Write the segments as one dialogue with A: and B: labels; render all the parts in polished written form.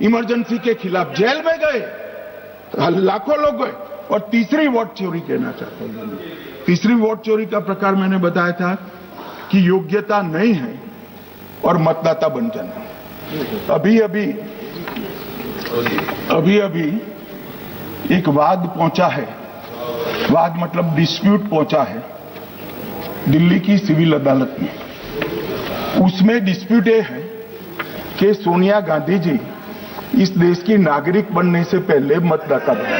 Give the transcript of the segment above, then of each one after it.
A: Emergency के खिलाफ jail में गए, लाखों लोग गए। और तीसरी वोट चोरी कहना चाहता हूं, तीसरी वोट चोरी का प्रकार मैंने बताया था कि योग्यता नहीं है और मतदाता बन जाना। अभी अभी एक वाद पहुंचा है, वाद मतलब डिस्प्यूट पहुंचा है दिल्ली की सिविल अदालत में। उसमें डिस्प्यूट ये है कि सोनिया गांधी जी इस देश की नागरिक बनने से पहले मतदाता बने।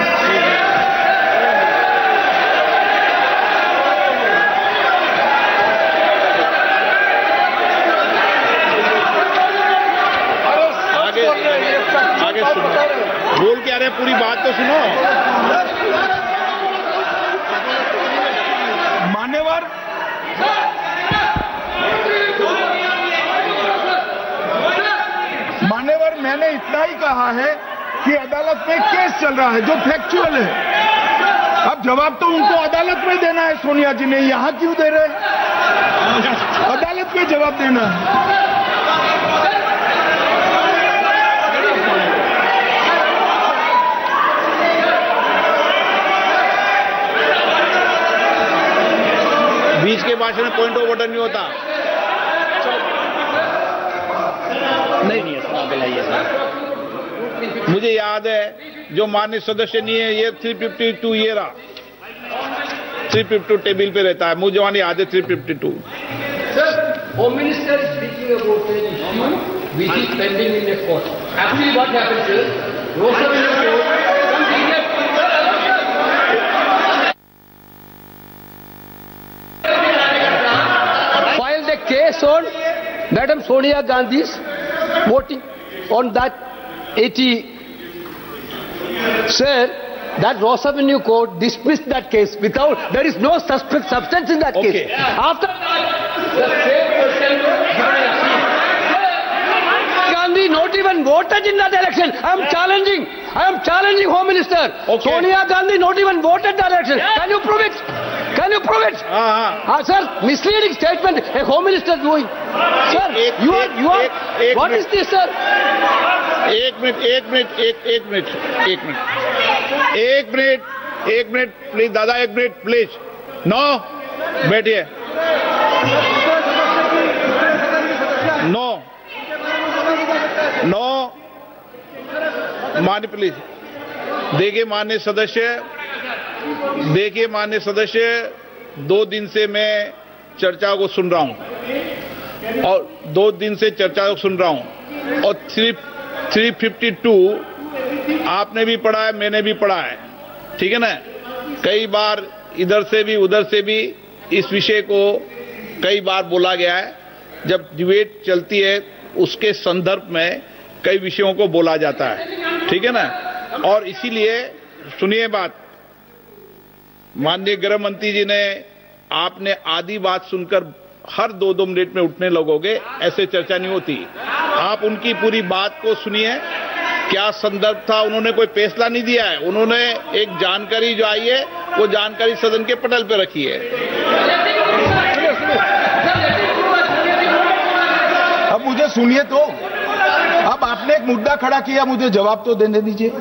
B: आगे सुनो, बोल क्या रहे, पूरी बात तो सुनो।
A: मान्यवर, मैंने इतना ही कहा है कि अदालत में केस चल रहा है जो फैक्चुअल है। अब जवाब तो उनको अदालत में देना है, सोनिया जी ने यहां क्यों दे रहे हैं? अदालत में जवाब देना है।
B: बीच के भाषण में पॉइंट ऑफ ऑर्डर नहीं होता। नहीं मुझे याद है जो माननीय सदस्य नहीं है, ये 352 ये रहा, 352 टेबल पे रहता है, मुझे वहां याद है 352।
C: Sir, Home Minister is speaking about an issue which is pending in the court. Actually, what happened, sir? Filed a case on Madam Sonia Gandhi's voting on that 80. Sir, that Ross Avenue Court dismissed that case without, there is no substance in that
B: Okay.
C: case. After the same person Gandhi not even voted in that election. I am challenging Home Minister.
B: Okay.
C: Sonia Gandhi not even voted that election. Can you prove it? Can you prove it? Sir, misleading statement a Home Minister doing. Sir, you are, what is this, sir?
B: एक minute please दादा, एक minute please. No, बैठिए। No मान्य please. देखिए माननीय सदस्य, 2 दिन से मैं चर्चा को सुन रहा हूं और 2 दिन से चर्चा को सुन रहा हूं और 352 आपने भी पढ़ा है, मैंने भी पढ़ा है, ठीक है ना। कई बार इधर से भी उधर से भी इस विषय को कई बार बोला गया है। जब डिबेट चलती है उसके संदर्भ में कई विषयों को बोला जाता है, ठीक है ना। और इसीलिए सुनिए बात, माननीय गृह मंत्री जी ने, आपने आधी बात सुनकर हर 2-2 मिनट में उठने लगोगे, ऐसे चर्चा नहीं होती। आप उनकी पूरी बात को सुनिए, क्या संदर्भ था, उन्होंने कोई फैसला नहीं दिया है, उन्होंने एक जानकारी जो आई है वो जानकारी सदन के पटल पे रखी है।
A: अब मुझे सुनिए तो, अब आपने एक मुद्दा खड़ा किया, मुझे जवाब तो देने दीजिए।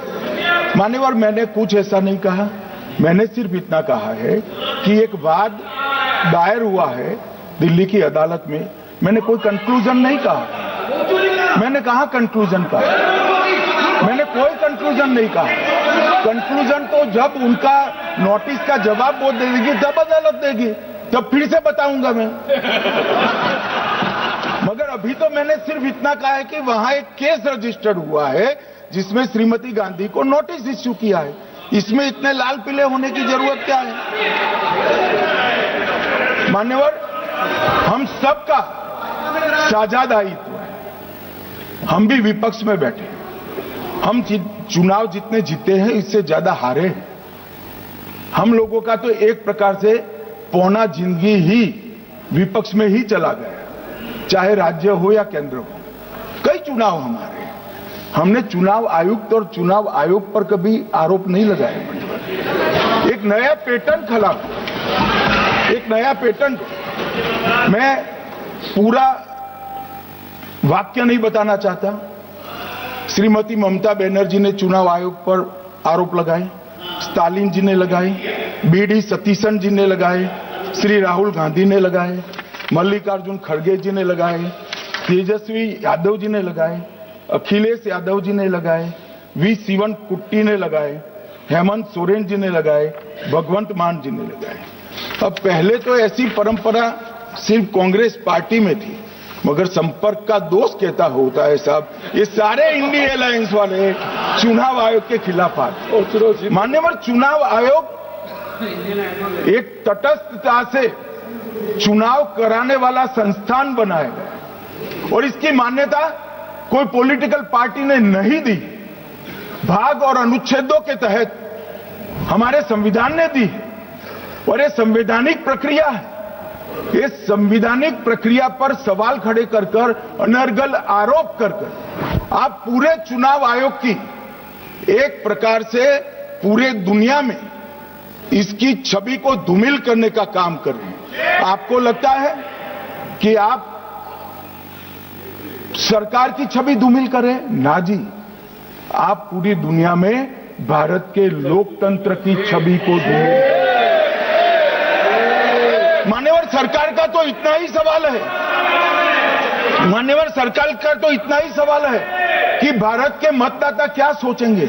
A: मान्यवर, मैंने कुछ ऐसा नहीं कहा, मैंने सिर्फ इतना कहा है कि एक वाद दायर हुआ है दिल्ली की अदालत में। मैंने कोई कंक्लूजन नहीं कहा, मैंने कहा कंक्लूजन का, मैंने कोई कंक्लूजन नहीं कहा। कंक्लूजन तो जब उनका नोटिस का जवाब वो दे देगी तब अदालत देगी, तब फिर से बताऊंगा मैं। मगर अभी तो मैंने सिर्फ इतना कहा है कि वहां एक केस रजिस्टर्ड हुआ है जिसमें श्रीमती गांधी को नोटिस इश्यू किया है। इसमें इतने लाल पीले होने की जरूरत क्या है? मान्यवर, हम सबका साझा दायित्व है, हम भी विपक्ष में बैठे, हम चुनाव जितने जीते हैं इससे ज्यादा हारे हैं। हम लोगों का तो एक प्रकार से पौना जिंदगी ही विपक्ष में ही चला गया, चाहे राज्य हो या केंद्र हो। कई चुनाव हमारे, हमने चुनाव आयुक्त और चुनाव आयोग पर कभी आरोप नहीं लगाए। एक नया पैटर्न खड़ा, एक नया पैटर्न। मैं पूरा वाक्य नहीं बताना चाहता, श्रीमती ममता बनर्जी ने चुनाव आयोग पर आरोप लगाए, स्टालिन जी ने लगाए, बीडी सतीशन जी ने लगाए, श्री राहुल गांधी ने लगाए, मल्लिकार्जुन खड़गे जी ने लगाए, तेजस्वी यादव जी ने लगाए, अखिलेश यादव जी ने लगाए, वी शिवन कुट्टी ने लगाए, हेमंत सोरेन जी ने लगाए, भगवंत मान जी ने लगाए। अब पहले तो ऐसी परंपरा सिर्फ कांग्रेस पार्टी में थी, मगर संपर्क का दोष कहता होता है साहब, ये सारे इंडिया अलायंस वाले चुनाव आयोग के खिलाफ आए। मान्यवर, चुनाव आयोग एक तटस्थता से चुनाव कराने वाला संस्थान बनाएगा और इसकी मान्यता कोई पॉलिटिकल पार्टी ने नहीं दी, भाग और अनुच्छेदों के तहत हमारे संविधान ने दी और ये संवैधानिक प्रक्रिया है। ये संवैधानिक प्रक्रिया पर सवाल खड़े कर कर, अनर्गल आरोप कर कर आप पूरे चुनाव आयोग की एक प्रकार से पूरे दुनिया में इसकी छवि को धूमिल करने का काम कर रहे हैं। आपको लगता है कि आप सरकार की छवि धूमिल करें? ना जी, आप पूरी दुनिया में भारत के लोकतंत्र की छवि को धूमिल। मान्यवर, सरकार का तो इतना ही सवाल है, मान्यवर सरकार का तो इतना ही सवाल है कि भारत के मतदाता क्या सोचेंगे,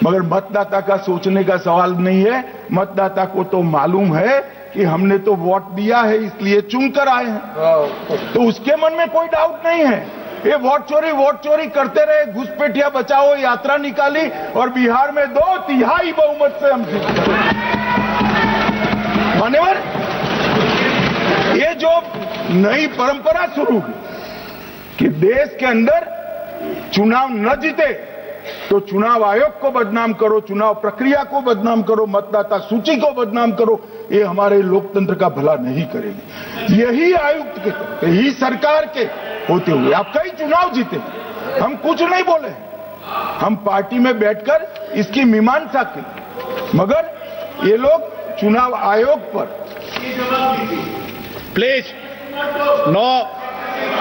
A: मगर मतदाता का सोचने का सवाल नहीं है। मतदाता को तो मालूम है कि हमने तो वोट दिया है इसलिए चुनकर आए हैं, तो उसके मन में कोई डाउट नहीं है। ये वोट चोरी करते रहे, घुसपैठिया बचाओ यात्रा निकाली और बिहार में 2/3 बहुमत से हम जीते। मान्यवर, ये जो नई परंपरा शुरू हुई कि देश के अंदर चुनाव न जीते तो चुनाव आयोग को बदनाम करो, चुनाव प्रक्रिया को बदनाम करो, मतदाता सूची को बदनाम करो, ये हमारे लोकतंत्र का भला नहीं करेगी। यही आयुक्त के, यही सरकार के होते हुए आप कई चुनाव जीते, हम कुछ नहीं बोले, हम पार्टी में बैठकर इसकी मीमांसा की, मगर ये लोग चुनाव आयोग पर।
B: प्लीज नो,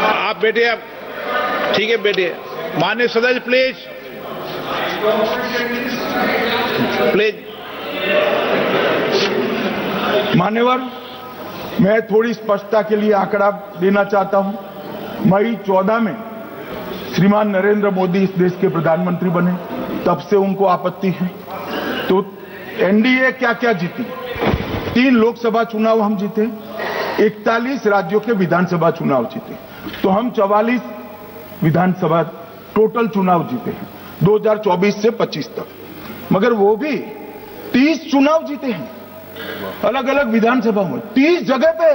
B: आप बैठिए, आप ठीक है बैठिए। माननीय सदस्य प्लीज प्लीज।
A: मान्यवर, मैं थोड़ी स्पष्टता के लिए आंकड़ा देना चाहता हूं। मई 14 में श्रीमान नरेंद्र मोदी इस देश के प्रधानमंत्री बने, तब से उनको आपत्ति है। तो एनडीए क्या क्या जीती? 3 लोकसभा चुनाव हम जीते, 41 राज्यों के विधानसभा चुनाव जीते, तो हम 44 विधानसभा टोटल चुनाव जीते हैं 2024 से 25 तक, मगर वो भी 30 चुनाव जीते हैं अलग अलग विधानसभा में, 30 जगह पे।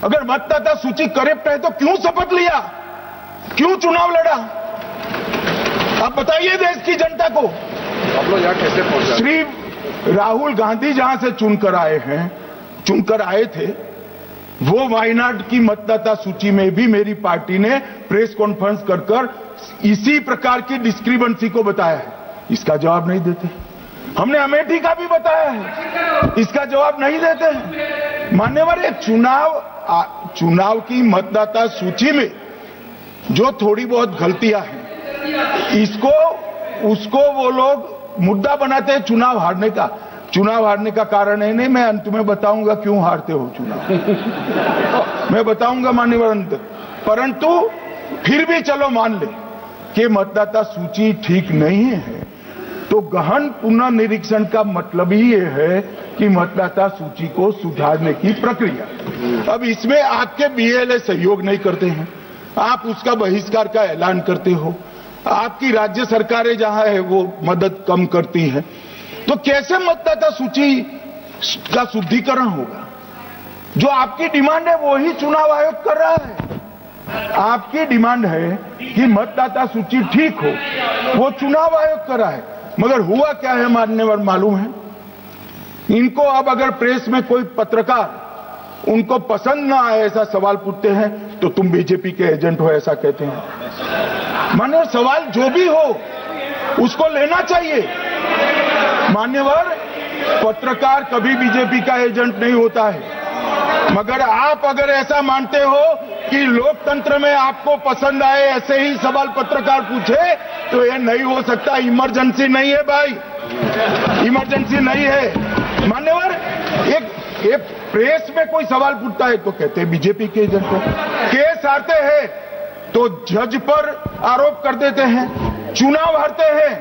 A: अगर मतदाता सूची करेक्ट है तो क्यों शपथ लिया, क्यों चुनाव लड़ा? आप बताइए देश की जनता को।
D: आप लोग यहाँ कैसे पहुंचे?
A: श्री राहुल गांधी जहां से चुनकर आए थे, वो वायनाड की मतदाता सूची में भी मेरी पार्टी ने प्रेस कॉन्फ्रेंस कर इसी प्रकार की डिस्क्रिपेंसी को बताया है। इसका जवाब नहीं देते। हमने अमेठी का भी बताया है, इसका जवाब नहीं देते हैं। मान्यवर, ये चुनाव की मतदाता सूची में जो थोड़ी बहुत गलतियां हैं, उसको वो लोग मुद्दा बनाते हैं चुनाव हारने का। चुनाव हारने का कारण है नहीं, मैं अंत में बताऊंगा क्यों हारते हो चुनाव मैं बताऊंगा मान्यवर अंत। परंतु फिर भी चलो मान ले कि मतदाता सूची ठीक नहीं है, तो गहन पुनर्निरीक्षण का मतलब ही ये है कि मतदाता सूची को सुधारने की प्रक्रिया। अब इसमें आपके बीएलए सहयोग नहीं करते हैं, आप उसका बहिष्कार का ऐलान करते हो, आपकी राज्य सरकारें जहां है वो मदद कम करती है, तो कैसे मतदाता सूची का शुद्धिकरण होगा? जो आपकी डिमांड है वो ही चुनाव आयोग कर रहा है। आपकी डिमांड है कि मतदाता सूची ठीक हो, वो चुनाव आयोग कर रहा है, मगर हुआ क्या है मान्यवर मालूम है? इनको अब अगर प्रेस में कोई पत्रकार उनको पसंद ना आए ऐसा सवाल पूछते हैं तो तुम बीजेपी के एजेंट हो ऐसा कहते हैं। मान्यवर, सवाल जो भी हो उसको लेना चाहिए। मान्यवर, पत्रकार कभी बीजेपी का एजेंट नहीं होता है, मगर आप अगर ऐसा मानते हो कि लोकतंत्र में आपको पसंद आए ऐसे ही सवाल पत्रकार पूछे तो ये नहीं हो सकता। इमरजेंसी नहीं है भाई, इमरजेंसी नहीं है। मान्यवर, एक प्रेस में कोई सवाल पूछता है तो कहते हैं बीजेपी के एजेंट को, केस आते हैं तो जज पर आरोप कर देते हैं, चुनाव हारते हैं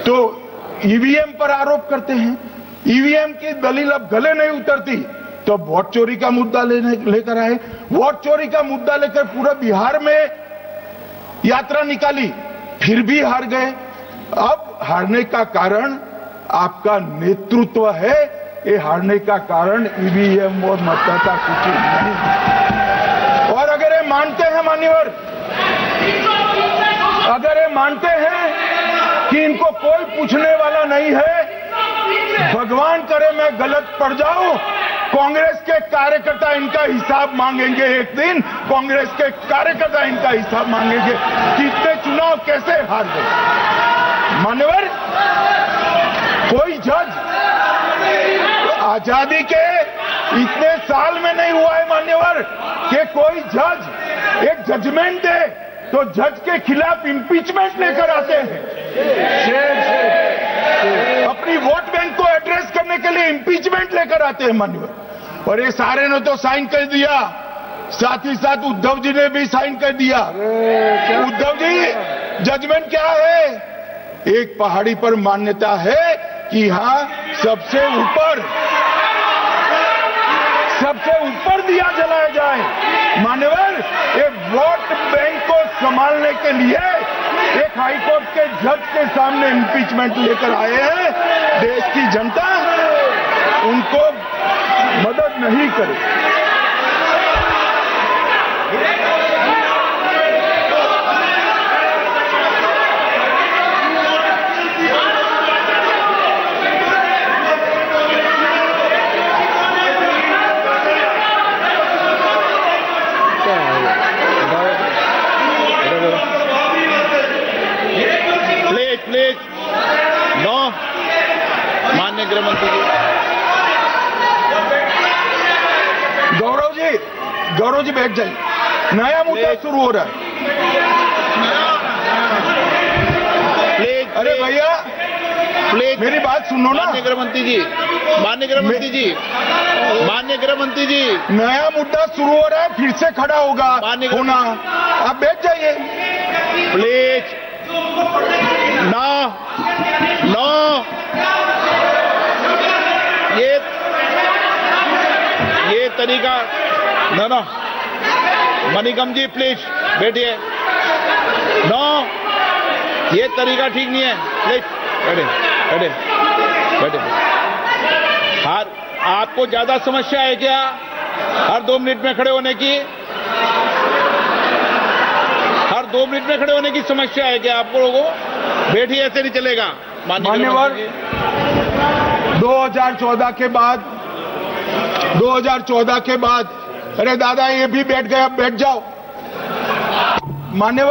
A: तो ईवीएम पर आरोप करते हैं, ईवीएम की दलील अब गले नहीं उतरती तो वोट चोरी का मुद्दा लेकर आए, वोट चोरी का मुद्दा लेकर पूरा बिहार में यात्रा निकाली, फिर भी हार गए। अब हारने का कारण आपका नेतृत्व है, ये हारने का कारण ईवीएम और मतदाता सूची नहीं। और अगर ये मानते हैं मान्यवर, अगर ये मानते हैं कि इनको कोई पूछने वाला नहीं है, भगवान करे मैं गलत पड़ जाऊं, कांग्रेस के कार्यकर्ता इनका हिसाब मांगेंगे। एक दिन कांग्रेस के कार्यकर्ता इनका हिसाब मांगेंगे कि इतने चुनाव कैसे हार गए। मान्यवर, कोई जज आजादी के इतने साल में नहीं हुआ है मान्यवर कि कोई जज एक जजमेंट दे तो जज के खिलाफ इंपीचमेंट लेकर आते हैं। अपनी वोट बैंक को एड्रेस करने के लिए इंपीचमेंट लेकर आते हैं मान्यवर। और ये सारे ने तो साइन कर दिया, साथ ही साथ उद्धव जी ने भी साइन कर दिया। उद्धव जी, जजमेंट क्या है? एक पहाड़ी पर मान्यता है कि हाँ सबसे ऊपर दिया जलाया जाए। मान्यवर, ये वोट बैंक को संभालने के लिए एक हाईकोर्ट के जज के सामने इंपीचमेंट लेकर आए हैं। देश की जनता उनको मदद नहीं करे।
B: प्लीज नो, माननीय गृह मंत्री जी।
A: गौरव जी बैठ जाइए, नया मुद्दा शुरू हो रहा है।
B: प्लीज,
A: अरे भैया
B: प्लीज
A: मेरी बात सुनो ना।
B: माननीय गृह मंत्री जी, माननीय गृह मंत्री जी, माननीय गृह मंत्री जी,
A: नया मुद्दा शुरू हो रहा है, फिर से खड़ा होगा होना। आप बैठ जाइए
B: प्लीज। नो नो, ये तरीका नो। मणिकम जी प्लीज बैठिए। नो, ये तरीका ठीक नहीं है। प्लीज बैठे। हर आपको ज्यादा समस्या है क्या हर 2 मिनट में खड़े होने की? हर 2 मिनट में खड़े होने की समस्या है क्या आप लोगों को? बैठिए, ऐसे नहीं चलेगा।
A: मान्यवर, 2014 के बाद अरे दादा ये भी बैठ गए, अब बैठ जाओ। मान्यवर